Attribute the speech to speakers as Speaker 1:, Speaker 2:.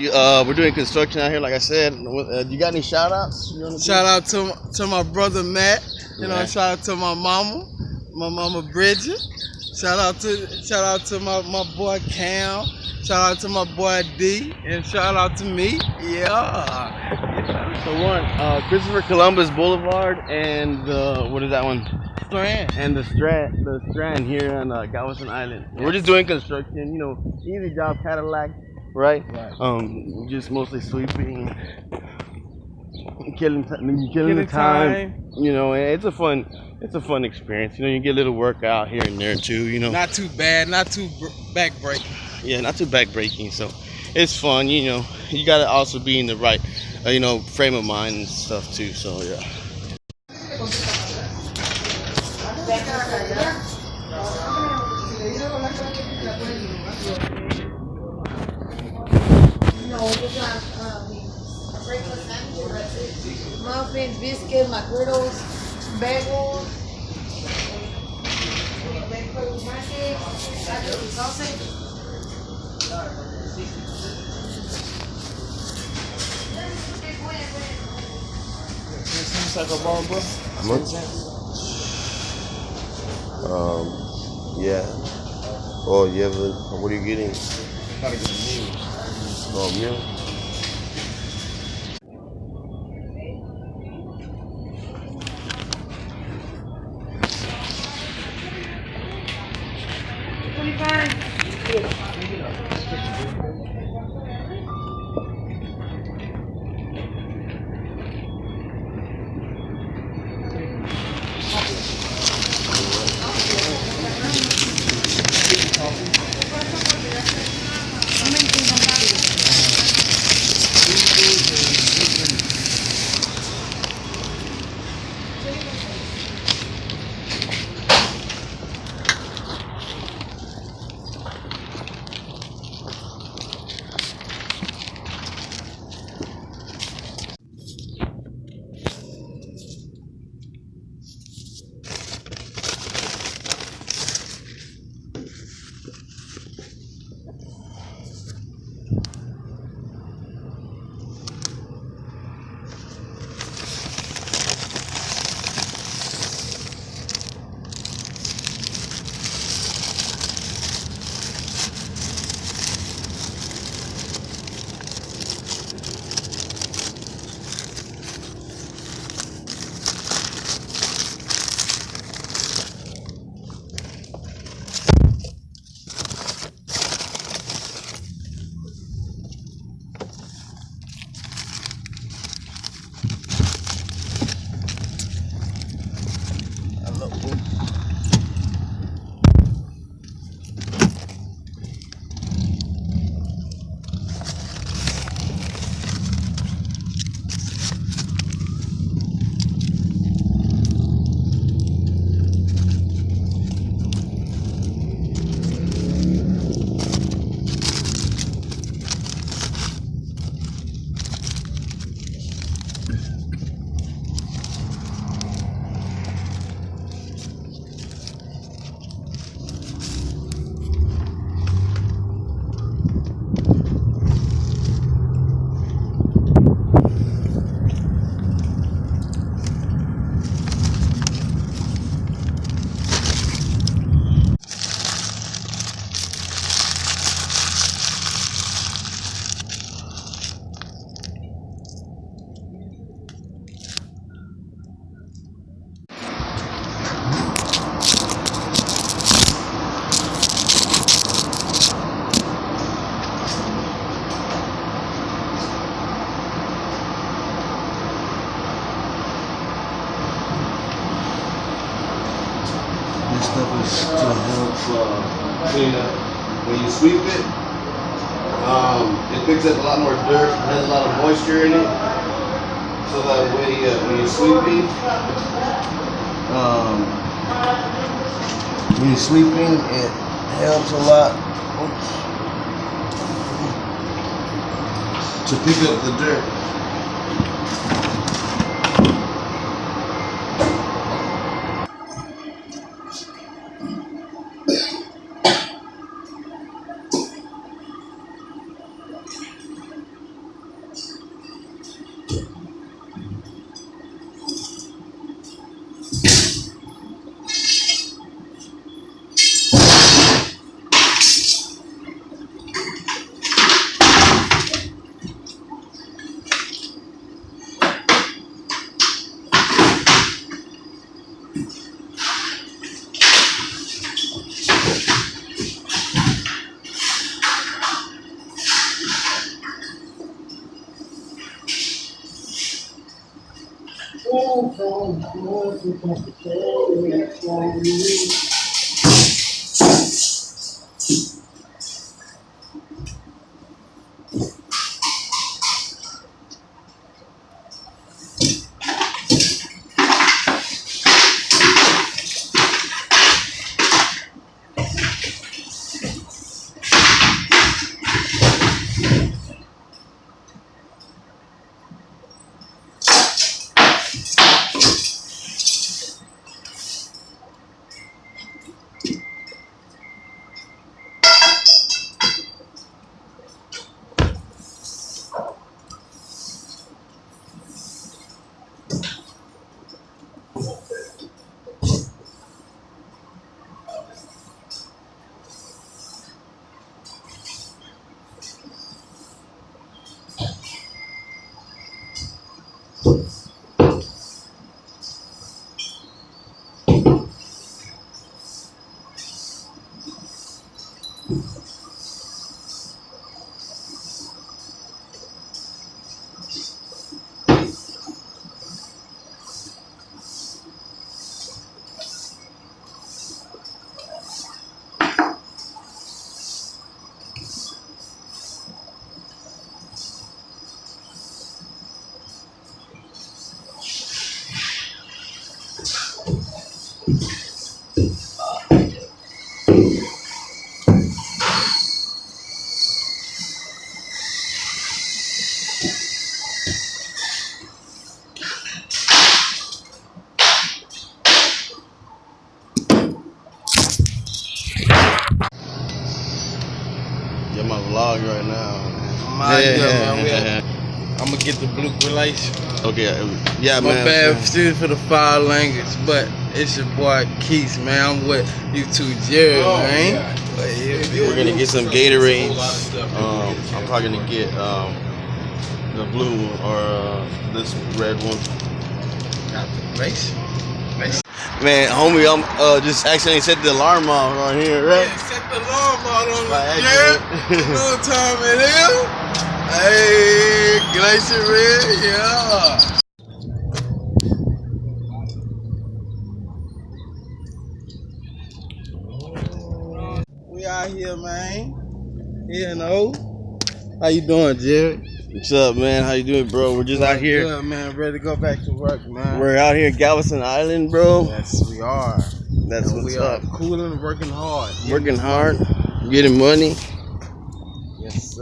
Speaker 1: We're doing construction out here, like I said. You got any shout outs?
Speaker 2: Shout out to my brother Matt. You know, shout out to my mama Bridget. Shout out to my boy Cam. Shout out to my boy D, and shout out to me. Yeah.
Speaker 1: So one, Christopher Columbus Boulevard and what is that one?
Speaker 2: Strand.
Speaker 1: And the Strand here on Galveston Island. Yes. We're just doing construction, you know, easy job, Cadillac, right? Just mostly sweeping, killing the time. You know, it's a fun experience. You know, you get a little workout here and there too. You know,
Speaker 2: not too bad, not too back-breaking.
Speaker 1: Yeah, not too back-breaking. So it's fun. You know, you gotta also be in the right, you know, frame of mind and stuff too. So yeah.
Speaker 3: Muffins, biscuits, my griddles, bagels, sausage.
Speaker 2: Seems like a ball, bro.
Speaker 1: Yeah. Oh, yeah. What are you getting?
Speaker 2: Gotta get a meal.
Speaker 1: Oh, meal.
Speaker 4: This stuff is to help clean up. When you sweep it, it picks up a lot more dirt, has a lot of moisture in it. So that way, when you're sweeping, it helps a lot to pick up the dirt.
Speaker 1: Get my vlog right now.
Speaker 2: I'm gonna get the blue relation.
Speaker 1: Okay, yeah,
Speaker 2: My
Speaker 1: man.
Speaker 2: bad, excuse for the foul language, but it's your boy Keith, man. I'm with YouTube Jerry, man.
Speaker 1: Yeah. We're gonna get some Gatorades. I'm probably gonna get the blue one or this red one.
Speaker 2: Got the relation.
Speaker 1: Man, homie, I'm just accidentally set the alarm off right here, right?
Speaker 2: Yeah, set the alarm out on
Speaker 1: By
Speaker 2: the
Speaker 1: accident.
Speaker 2: little time it is. Hey, Glacier Red, yeah. We out here, man. Here and O. How you doing, Jerry?
Speaker 1: What's up, man? How you doing, bro? We're just out here.
Speaker 2: Good, man. Ready to go back to work, man.
Speaker 1: We're out here at Galveston Island, bro.
Speaker 2: Yes, we are.
Speaker 1: That's
Speaker 2: And
Speaker 1: what's
Speaker 2: we are
Speaker 1: up.
Speaker 2: cooling, working hard.
Speaker 1: Working hard, getting money.
Speaker 2: Yes, sir.